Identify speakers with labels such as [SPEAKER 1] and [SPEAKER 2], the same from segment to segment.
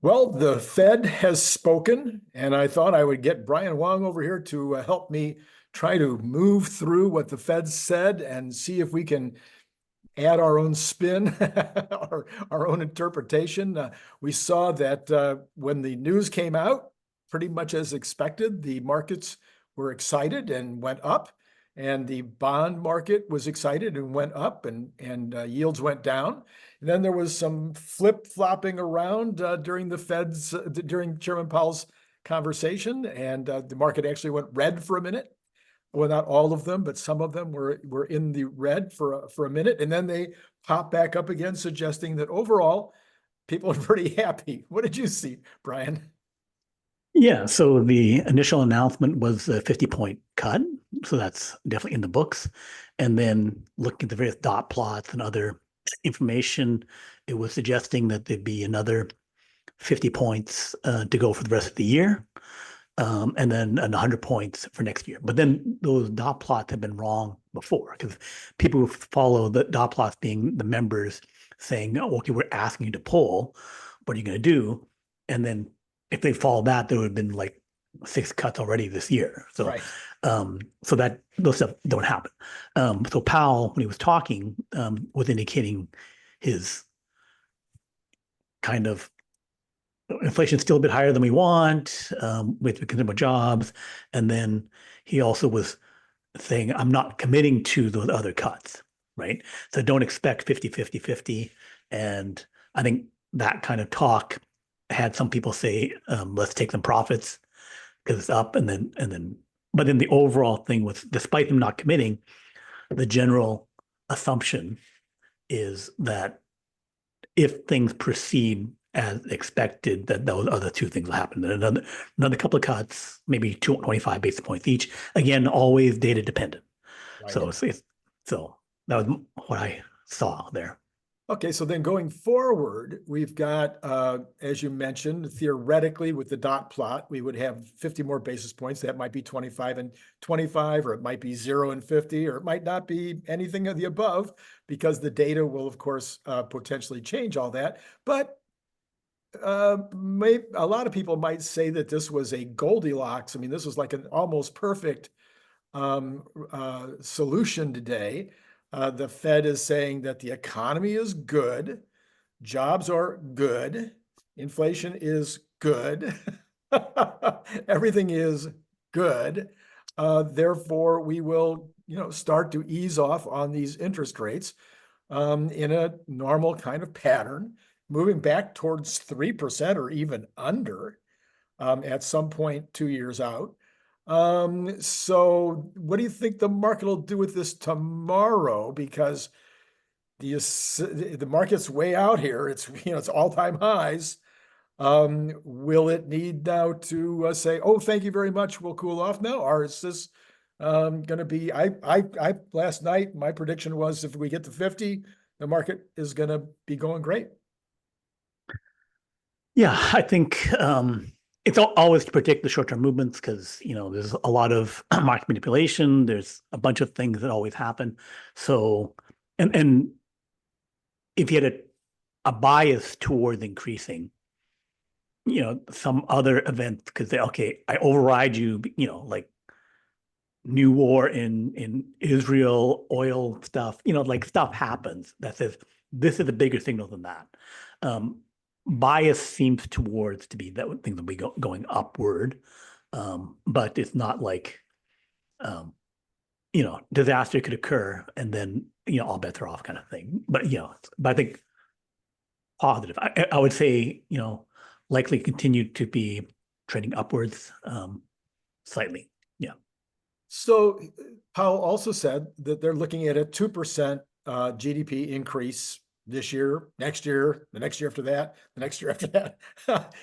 [SPEAKER 1] Well, the Fed has spoken, and I thought I would get Brian Wang over here to help me try to move through what the Fed said and see if we can add our own spin, our own interpretation. We saw that when the news came out, pretty much as expected, the markets were excited and went up, and the bond market was excited and went up, and yields went down. And then there was some flip-flopping around during Chairman Powell's conversation, and the market actually went red for a minute. Well, not all of them, but some of them were in the red for a minute, and then they popped back up again, suggesting that overall people are pretty happy. What did you see, Brian?
[SPEAKER 2] Yeah, so the initial announcement was a 50-point cut. So that's definitely in the books. And then looking at the various dot plots and other information, it was suggesting that there'd be another 50 points to go for the rest of the year, and then 100 points for next year. But then those dot plots have been wrong before, because people who follow the dot plots being the members saying, oh, okay, we're asking you to poll. What are you going to do? And then if they follow that, there would have been like 6 cuts already this year. So,
[SPEAKER 1] Right.
[SPEAKER 2] so that those stuff don't happen. So Powell, when he was talking, was indicating his kind of inflation's still a bit higher than we want, with consumer jobs. And then he also was saying, I'm not committing to those other cuts, right? So don't expect 50, 50, 50. And I think that kind of talk had some people say, let's take some profits because it's up. But then the overall thing was, despite them not committing, the general assumption is that if things proceed as expected, that those other two things will happen. Another couple of cuts, maybe 225 basis points each. Again, always data dependent.
[SPEAKER 1] Right.
[SPEAKER 2] So that was what I saw there.
[SPEAKER 1] Okay, so then going forward, we've got, as you mentioned, theoretically with the dot plot, we would have 50 more basis points. That might be 25 and 25, or it might be 0 and 50, or it might not be anything of the above, because the data will, of course, potentially change all that. But a lot of people might say that this was a Goldilocks. I mean, this was like an almost perfect solution today. The Fed is saying that the economy is good, jobs are good, inflation is good, everything is good. Therefore, we will, start to ease off on these interest rates in a normal kind of pattern, moving back towards 3% or even under at some point 2 years out. So what do you think the market will do with this tomorrow? Because the market's way out here. It's all-time highs. Will it need now to say, oh, thank you very much, we'll cool off now? Or is this going to be, I last night, my prediction was if we get to 50, the market is going to be going great.
[SPEAKER 2] Yeah, I think it's always to predict the short-term movements, because there's a lot of market manipulation. There's a bunch of things that always happen. So, and if you had a bias towards increasing, some other event could say, okay, I override you, like new war in Israel, oil stuff, like stuff happens that says this is a bigger signal than that. Bias seems towards to be that things will be going upward, but it's not like disaster could occur and then all bets are off kind of thing. But I think positive. I would say likely continue to be trending upwards, slightly. Yeah.
[SPEAKER 1] So Powell also said that they're looking at a 2% GDP increase this year, next year, the next year after that, the next year after that.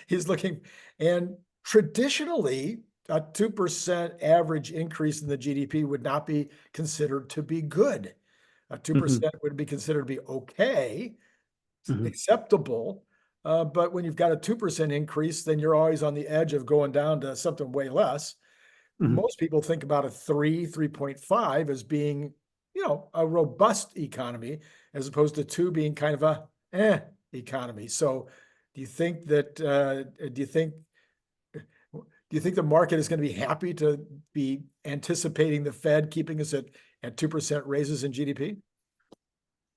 [SPEAKER 1] He's looking, and traditionally, a 2% average increase in the GDP would not be considered to be good. A 2% would be considered to be okay, acceptable. But when you've got a 2% increase, then you're always on the edge of going down to something way less. Most people think about a 3.5 as being, a robust economy, as opposed to 2 being kind of a economy. So Do you think that, do you think the market is going to be happy to be anticipating the Fed keeping us at 2% raises in GDP?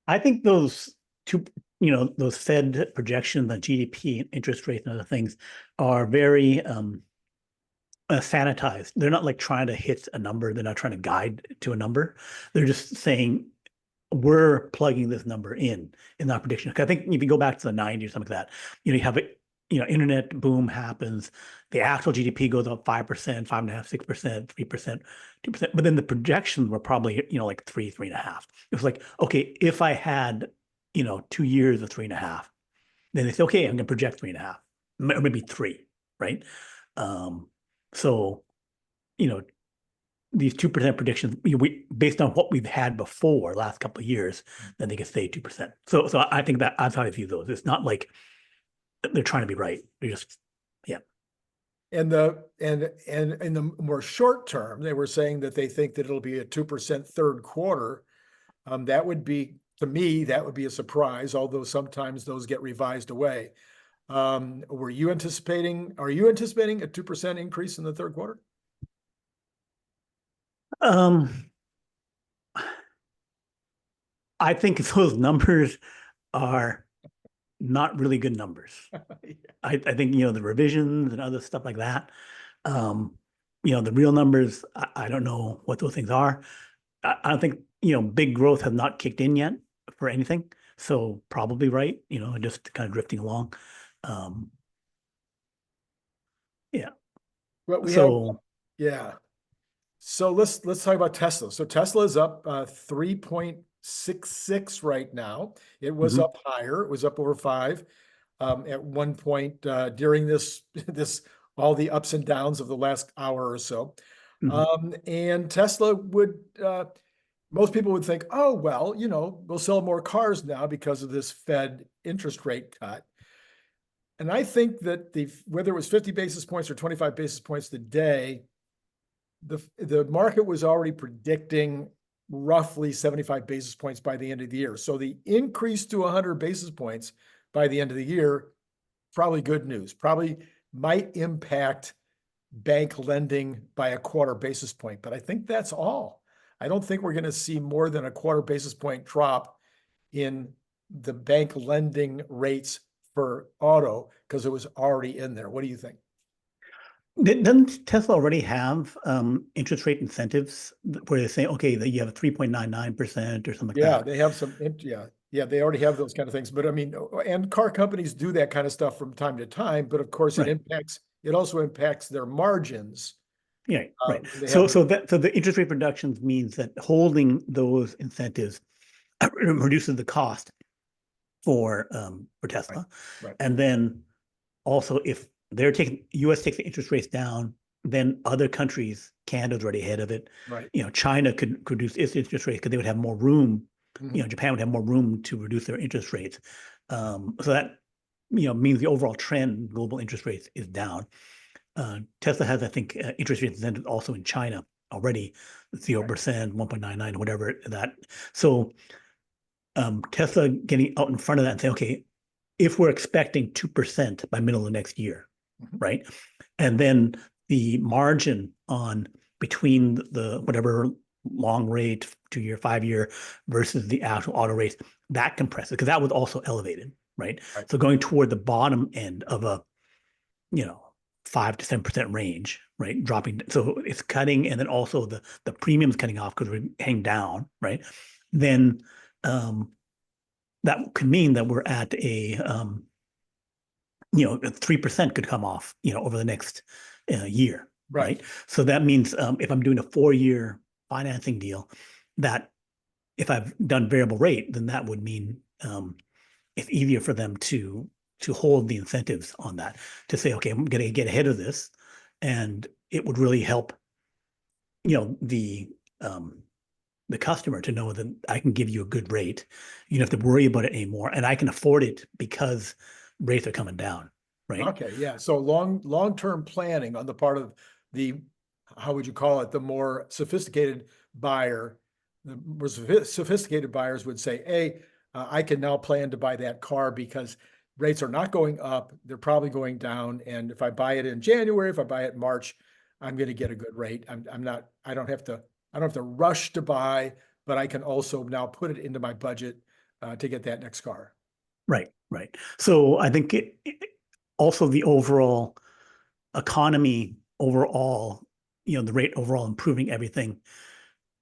[SPEAKER 2] I think those two, those Fed projections on GDP and interest rates and other things are very sanitized. They're not like trying to hit a number. They're not trying to guide to a number. They're just saying, we're plugging this number in that prediction. I think if you go back to the 90s or something like that, you have it, internet boom happens, the actual GDP goes up 5%, 5.5%, 6%, 3%, 2%, but then the projections were probably, like 3.5. It was like, okay, if I had, 2 years of 3.5, then they say, okay, I'm gonna project 3.5, or maybe 3, right? So, these 2% predictions, we based on what we've had before last couple of years, then they can stay 2%. So I think that's how I view those. It's not like they're trying to be right. They're just, yeah.
[SPEAKER 1] And in the more short term, they were saying that they think that it'll be a 2% third quarter. That would be, to me, that would be a surprise, although sometimes those get revised away. Are you anticipating a 2% increase in the third quarter?
[SPEAKER 2] I think those numbers are not really good numbers.
[SPEAKER 1] Yeah.
[SPEAKER 2] I think, the revisions and other stuff like that, the real numbers, I don't know what those things are. I don't think, big growth has not kicked in yet for anything. So probably right, just kind of drifting along. Yeah.
[SPEAKER 1] But we
[SPEAKER 2] So
[SPEAKER 1] have, yeah. So let's talk about Tesla. So Tesla is up 3.66 right now. It was up higher. It was up over 5 at one point during this all the ups and downs of the last hour or so. And Tesla would most people would think, oh well, we'll sell more cars now because of this Fed interest rate cut. And I think that whether it was 50 basis points or 25 basis points today, the market was already predicting roughly 75 basis points by the end of the year. So the increase to 100 basis points by the end of the year, probably good news, probably might impact bank lending by a quarter basis point. But I think that's all. I don't think we're going to see more than a quarter basis point drop in the bank lending rates for auto because it was already in there. What do you think?
[SPEAKER 2] Doesn't Tesla already have interest rate incentives where they say, okay, that you have a 3.99% or something like that?
[SPEAKER 1] Yeah, they have some, yeah, they already have those kind of things. But I mean, and car companies do that kind of stuff from time to time, but of course
[SPEAKER 2] Right.
[SPEAKER 1] it also impacts their margins.
[SPEAKER 2] Yeah, right. So the interest rate reductions means that holding those incentives reduces the cost for Tesla.
[SPEAKER 1] Right.
[SPEAKER 2] And then also if US takes the interest rates down, then other countries, Canada's already ahead of it.
[SPEAKER 1] Right.
[SPEAKER 2] China could reduce its interest rates because they would have more room.
[SPEAKER 1] Mhm.
[SPEAKER 2] Japan would have more room to reduce their interest rates. So that means the overall trend, global interest rates, is down. Tesla has, I think, interest rate incentives also in China already, 0%, 1.99, whatever that. So Tesla getting out in front of that and saying, okay, if we're expecting 2% by middle of next year, right? And then the margin on between the whatever long rate, 2-year, 5-year versus the actual auto rates, that compresses because that was also elevated, right? So going toward the bottom end of a, 5 to 7% range, right? Dropping, so it's cutting, and then also the premium's cutting off because we're hanging down, right? Then that could mean that we're at a 3% could come off, over the next year, right? So that means if I'm doing a 4-year financing deal, that if I've done variable rate, then that would mean it's easier for them to hold the incentives on that, to say, okay, I'm going to get ahead of this, and it would really help, the customer to know that I can give you a good rate. You don't have to worry about it anymore, and I can afford it because rates are coming down, right?
[SPEAKER 1] Okay, yeah. So long-term planning on the part of the, how would you call it, the more sophisticated buyer. The more sophisticated buyers would say, hey, I can now plan to buy that car because rates are not going up, they're probably going down. And if I buy it in January, if I buy it in March, I'm going to get a good rate. I don't have to rush to buy, but I can also now put it into my budget to get that next car.
[SPEAKER 2] Right, right. So I think also the overall economy overall, the rate overall improving everything.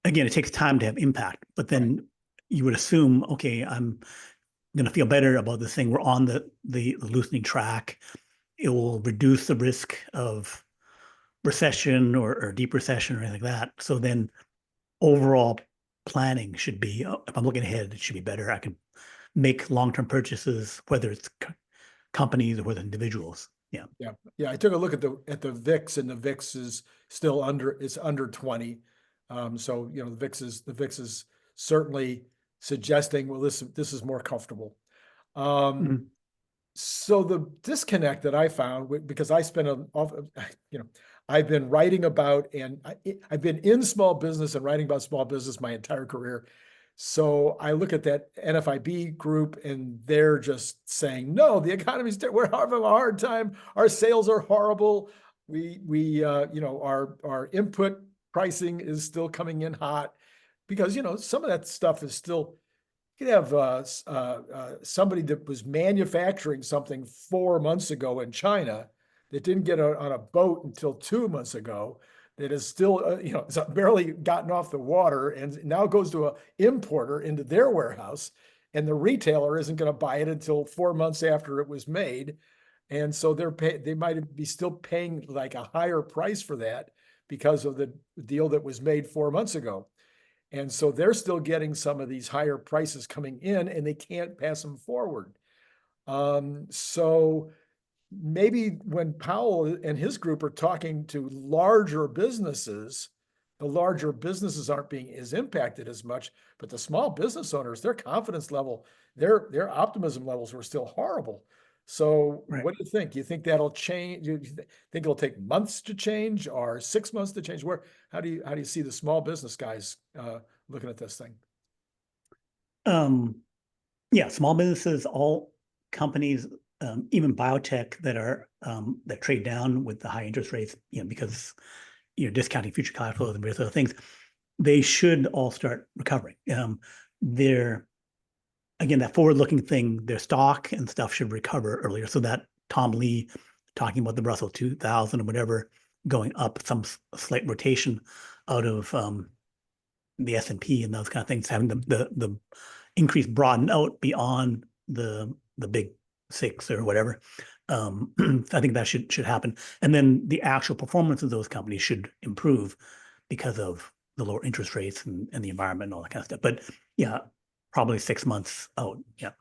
[SPEAKER 2] Again, it takes time to have impact, but then you would assume, okay, I'm going to feel better about this thing. We're on the loosening track. It will reduce the risk of recession or deep recession or anything like that. So then overall planning should be, if I'm looking ahead, it should be better. I can make long-term purchases, whether it's companies or whether individuals. Yeah.
[SPEAKER 1] I took a look at the VIX, and the VIX is still under 20. So the VIX is certainly suggesting, well, this is more comfortable. So the disconnect that I found, because I spent I've been writing about, and I've been in small business and writing about small business my entire career. So I look at that NFIB group, and they're just saying, no, the economy's, we're having a hard time. Our sales are horrible. Our input pricing is still coming in hot, because, some of that stuff is still, you could have somebody that was manufacturing something 4 months ago in China that didn't get on a boat until 2 months ago, that is still, it's barely gotten off the water, and now goes to an importer into their warehouse, and the retailer isn't going to buy it until 4 months after it was made. And so they might be still paying like a higher price for that because of the deal that was made 4 months ago. And so they're still getting some of these higher prices coming in, and they can't pass them forward. So maybe when Powell and his group are talking to larger businesses, the larger businesses aren't being as impacted as much, but the small business owners, their confidence level, their optimism levels were still horrible. So what do you think? Do you think that'll change? Do you think it'll take months to change, or 6 months to change? How do you see the small business guys looking at this thing?
[SPEAKER 2] Yeah, small businesses, all companies, even biotech that trade down with the high interest rates, because discounting future cash flows and various other things, they should all start recovering. Again, that forward-looking thing, their stock and stuff should recover earlier. So that Tom Lee talking about the Russell 2000 or whatever going up, some slight rotation out of the S&P and those kind of things, having the increase broaden out beyond the big six or whatever. I think that should happen. And then the actual performance of those companies should improve because of the lower interest rates and the environment and all that kind of stuff. But yeah, probably 6 months out. Yeah.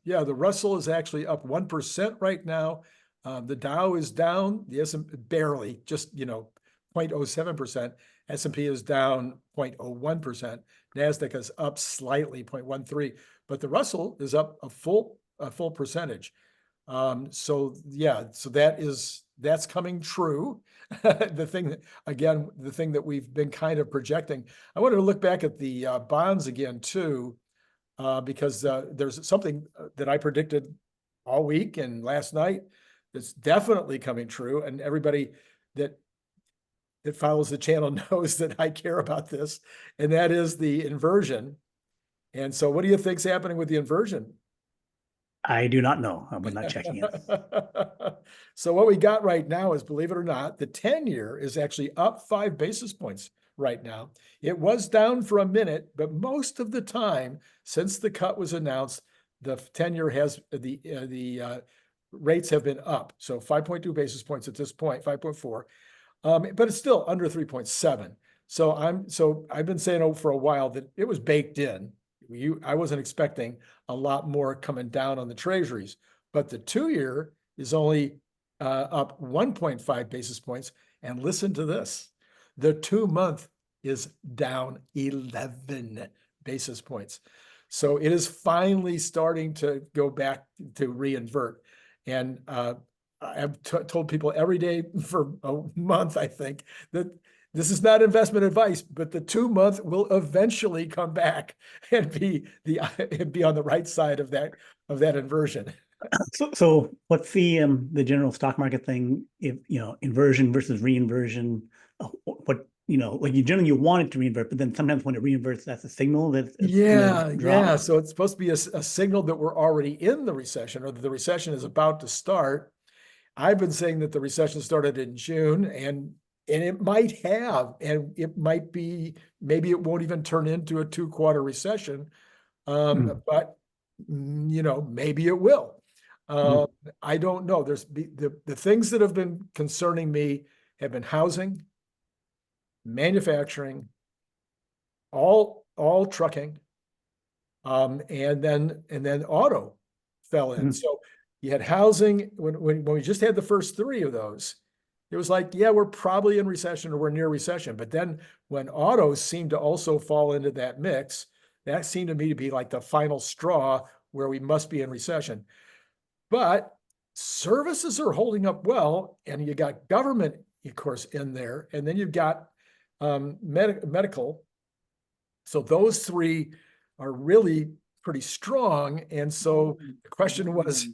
[SPEAKER 1] The Russell is actually up 1% right now. The Dow is down. The S&P barely, just 0.07%. S&P is down 0.01%. Nasdaq is up slightly, 0.13. But the Russell is up a full percentage. So that's coming true. The thing that we've been kind of projecting. I wanted to look back at the bonds again too, because there's something that I predicted all week and last night that's definitely coming true, and everybody that follows the channel knows that I care about this, and that is the inversion. And so, what do you think's happening with the inversion?
[SPEAKER 2] I do not know. We're not checking it.
[SPEAKER 1] So what we got right now is, believe it or not, the 10-year is actually up 5 basis points right now. It was down for a minute, but most of the time since the cut was announced, the 10-year has the rates have been up. So 5.2 basis points at this point, 5.4, but it's still under 3.7. So I've been saying for a while that it was baked in. I wasn't expecting a lot more coming down on the treasuries, but the 2-year is only up 1.5 basis points. And listen to this, the 2-month is down 11 basis points. So it is finally starting to go back to reinvert. And I've told people every day for a month, I think, that this is not investment advice, but the 2-month will eventually come back and be on the right side of that inversion.
[SPEAKER 2] So what's the general stock market thing? If inversion versus reinversion, what like you want it to reinvert, but then sometimes when it reinverts, that's a signal that it's gonna drop.
[SPEAKER 1] So it's supposed to be a signal that we're already in the recession or that the recession is about to start. I've been saying that the recession started in June, and it might have, and it might be, maybe it won't even turn into a 2-quarter recession. But maybe it will. I don't know. There's the things that have been concerning me have been housing, manufacturing, all trucking, and then auto fell in. So you had housing when we just had the first 3 of those. It was like, yeah, we're probably in recession or we're near recession. But then when autos seemed to also fall into that mix, that seemed to me to be like the final straw where we must be in recession. But services are holding up well, and you got government, of course, in there, and then you've got medical. So those 3 are really pretty strong. And so the question was,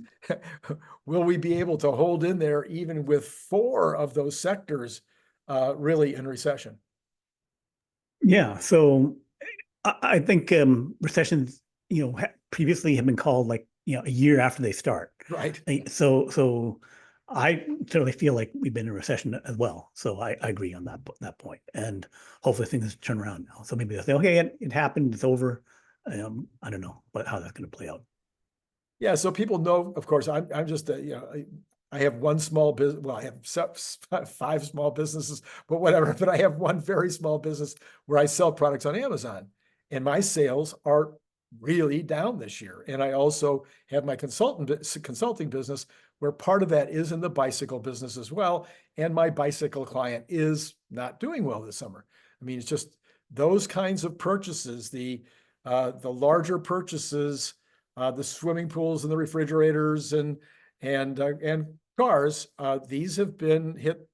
[SPEAKER 1] will we be able to hold in there even with 4 of those sectors really in recession?
[SPEAKER 2] Yeah. So I think recessions, previously have been called like, a year after they start.
[SPEAKER 1] Right.
[SPEAKER 2] So I certainly feel like we've been in a recession as well. So I agree on that point. And hopefully things turn around now. So maybe they'll say, okay, it happened, it's over. I don't know how that's going to play out.
[SPEAKER 1] Yeah. So people know, of course, I'm just I have one small business. Well, I have 5 small businesses, but whatever. But I have one very small business where I sell products on Amazon, and my sales are really down this year. And I also have my consulting business where part of that is in the bicycle business as well. And my bicycle client is not doing well this summer. I mean, it's just those kinds of purchases, the larger purchases, the swimming pools and the refrigerators and cars, these have been hit,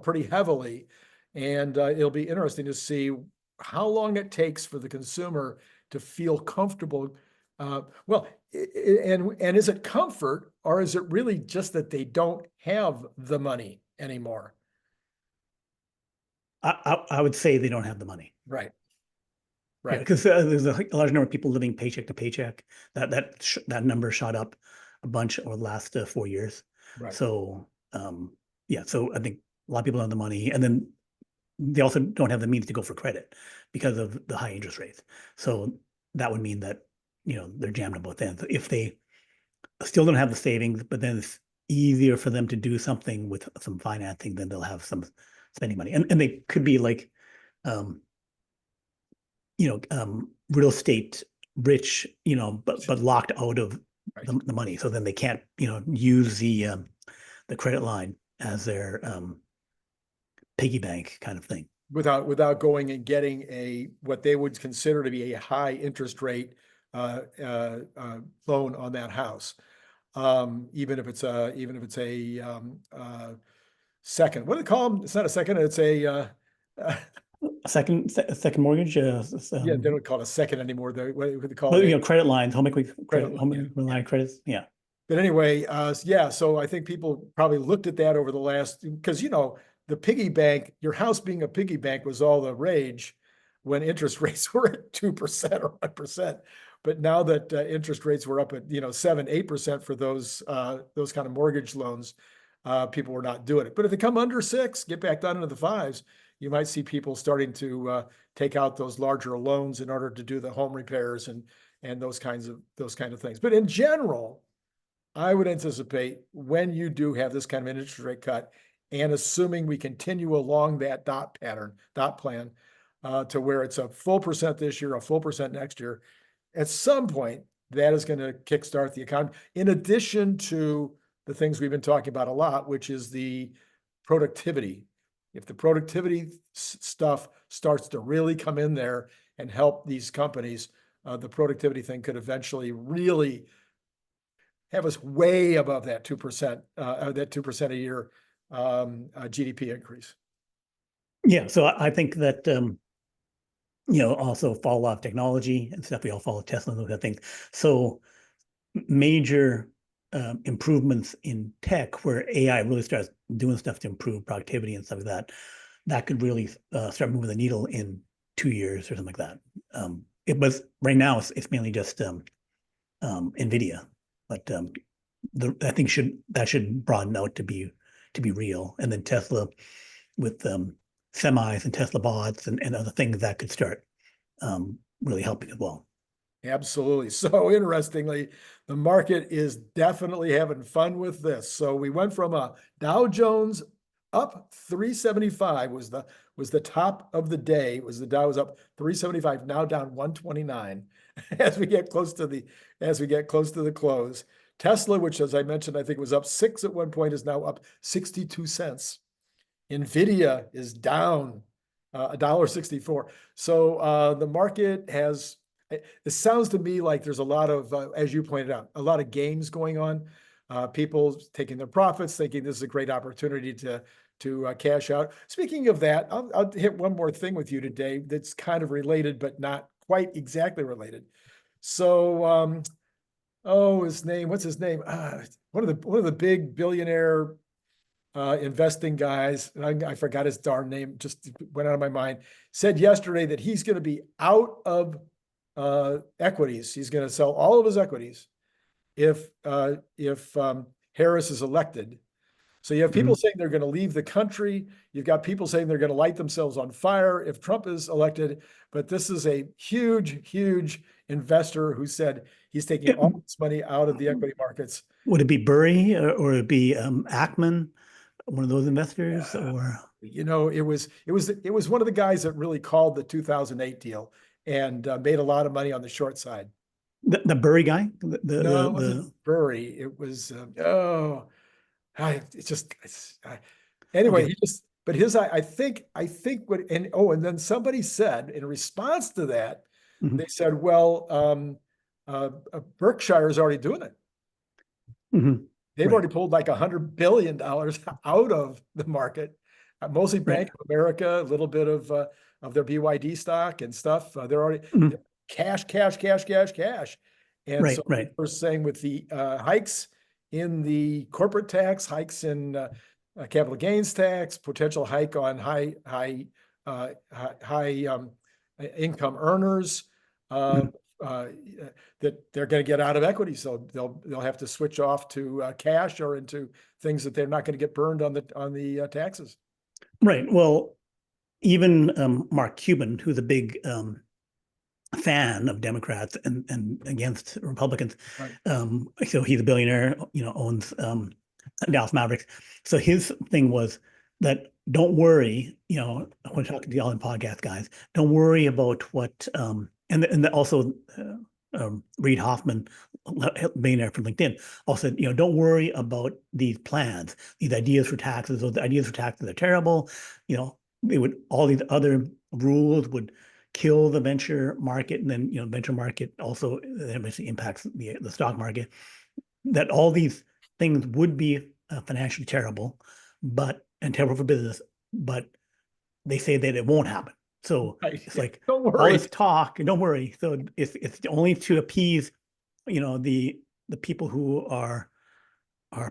[SPEAKER 1] pretty heavily. And it'll be interesting to see how long it takes for the consumer to feel comfortable. Well, and is it comfort, or is it really just that they don't have the money anymore?
[SPEAKER 2] I would say they don't have the money.
[SPEAKER 1] Right.
[SPEAKER 2] Yeah, because there's a large number of people living paycheck to paycheck. That number shot up a bunch over the last 4 years.
[SPEAKER 1] Right.
[SPEAKER 2] So yeah, so I think a lot of people don't have the money, and then they also don't have the means to go for credit because of the high interest rates. So that would mean that they're jammed at both ends. If they still don't have the savings, but then it's easier for them to do something with some financing, then they'll have some spending money, and they could be like real estate rich, but locked out of the money. So then they can't, use the credit line as their piggy bank kind of thing.
[SPEAKER 1] Without going and getting what they would consider to be a high interest rate loan on that house, even if it's a second. What do they call them? It's not a second. It's a
[SPEAKER 2] second mortgage.
[SPEAKER 1] yeah, they don't call it a second anymore. What do they call
[SPEAKER 2] well,
[SPEAKER 1] it?
[SPEAKER 2] Credit lines, home equity
[SPEAKER 1] Credit
[SPEAKER 2] line credits. Yeah.
[SPEAKER 1] But anyway, yeah. So I think people probably looked at that over the last, because the piggy bank, your house being a piggy bank was all the rage when interest rates were at 2% or 1%. But now that interest rates were up at 7-8% for those kind of mortgage loans, people were not doing it. But if they come under 6, get back down into the 5s, you might see people starting to take out those larger loans in order to do the home repairs and those kind of things. But in general, I would anticipate when you do have this kind of interest rate cut, and assuming we continue along that dot plan, to where it's a full percent this year, a full percent next year, at some point, that is going to kickstart the economy. In addition to the things we've been talking about a lot, which is the productivity. If the productivity stuff starts to really come in there and help these companies, the productivity thing could eventually really have us way above that 2%, that 2% a year GDP increase.
[SPEAKER 2] Yeah, so I think that also fall off technology and stuff. We all follow Tesla and those kind of things. So major improvements in tech where AI really starts doing stuff to improve productivity and stuff like that, that could really start moving the needle in 2 years or something like that. It was right now it's mainly just NVIDIA, but I think that should broaden out to be real, and then Tesla with semis and Tesla bots and other things that could start really helping as well.
[SPEAKER 1] Absolutely. So interestingly, the market is definitely having fun with this. So we went from a Dow Jones up 375 was the top of the day. The Dow was up 375, now down 129 as we get close to the close. Tesla, which as I mentioned, I think was up 6 at one point, is now up 62 cents. NVIDIA is down $1.64. So the market has, it sounds to me like there's a lot of, as you pointed out, a lot of games going on. People taking their profits, thinking this is a great opportunity to cash out. Speaking of that, I'll hit one more thing with you today that's kind of related, but not quite exactly related. So, what's his name? One of the big billionaire investing guys, and I forgot his darn name, just went out of my mind, said yesterday that he's going to be out of equities. He's going to sell all of his equities if Harris is elected. So you have people saying they're going to leave the country. You've got people saying they're going to light themselves on fire if Trump is elected. But this is a huge, huge investor who said he's taking all this money out of the equity markets.
[SPEAKER 2] Would it be Burry or would it be Ackman, one of those investors? Or
[SPEAKER 1] it was one of the guys that really called the 2008 deal and made a lot of money on the short side.
[SPEAKER 2] The Burry guy?
[SPEAKER 1] It wasn't Burry. It was anyway.
[SPEAKER 2] Okay.
[SPEAKER 1] But I think and then somebody said in response to that, they said, well, Berkshire is already doing it. They've already pulled like $100 billion out of the market, mostly Bank of America, a little bit of their BYD stock and stuff. They're already cash. And so we're saying with the hikes in the corporate tax, hikes in capital gains tax, potential hike on high income earners, that they're going to get out of equity. So they'll have to switch off to cash or into things that they're not going to get burned on the taxes.
[SPEAKER 2] Right. Well, even Mark Cuban, who's a big fan of Democrats and against Republicans, so he's a billionaire, owns Dallas Mavericks. So his thing was that don't worry, when talking to the All In podcast guys, don't worry about what and also Reid Hoffman, billionaire from LinkedIn, also said, don't worry about these plans, these ideas for taxes. Those ideas for taxes are terrible. All these other rules would kill the venture market, and then venture market also eventually impacts the stock market. That all these things would be financially terrible, and terrible for business, but they say that it won't happen. So it's like,
[SPEAKER 1] don't worry.
[SPEAKER 2] All this talk, and don't worry. So it's only to appease, the people who are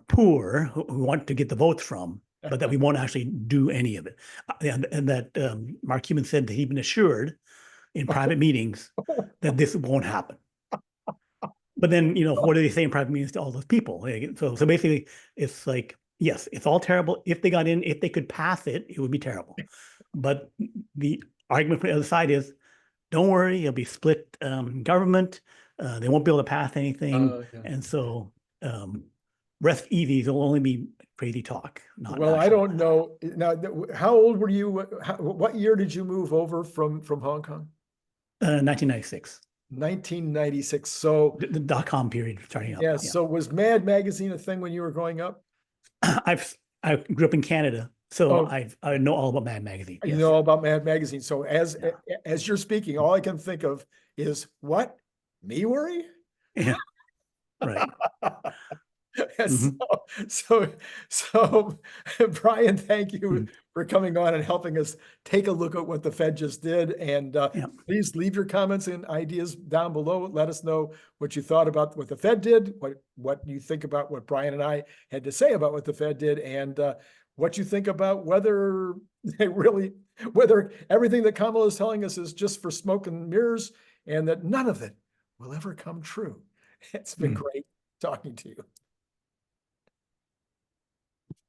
[SPEAKER 2] poor, who want to get the votes from, but that we won't actually do any of it. And that Mark Cuban said that he'd been assured in private meetings that this won't happen. But then, what do they say in private meetings to all those people? So basically, it's like, yes, it's all terrible. If they got in, if they could pass it, it would be terrible. But the argument from the other side is, don't worry, it'll be split government. They won't be able to pass anything. And so rest easy, it'll only be crazy talk.
[SPEAKER 1] Well, I don't know. Now, how old were you? What year did you move over from Hong Kong?
[SPEAKER 2] 1996.
[SPEAKER 1] 1996. So
[SPEAKER 2] the dot-com period starting up.
[SPEAKER 1] Yeah. So was Mad Magazine a thing when you were growing up?
[SPEAKER 2] I grew up in Canada, so I know all about Mad Magazine.
[SPEAKER 1] You know all about Mad Magazine. So as you're speaking, all I can think of is what? Me worry?
[SPEAKER 2] Yeah. Right. Mhm.
[SPEAKER 1] So, Brian, thank you
[SPEAKER 2] Mhm.
[SPEAKER 1] for coming on and helping us take a look at what the Fed just did. And
[SPEAKER 2] Yeah.
[SPEAKER 1] please leave your comments and ideas down below. Let us know what you thought about what the Fed did, what you think about what Brian and I had to say about what the Fed did, and what you think about whether whether everything that Kamala is telling us is just for smoke and mirrors, and that none of it will ever come true. It's been
[SPEAKER 2] Mm.
[SPEAKER 1] great talking to you.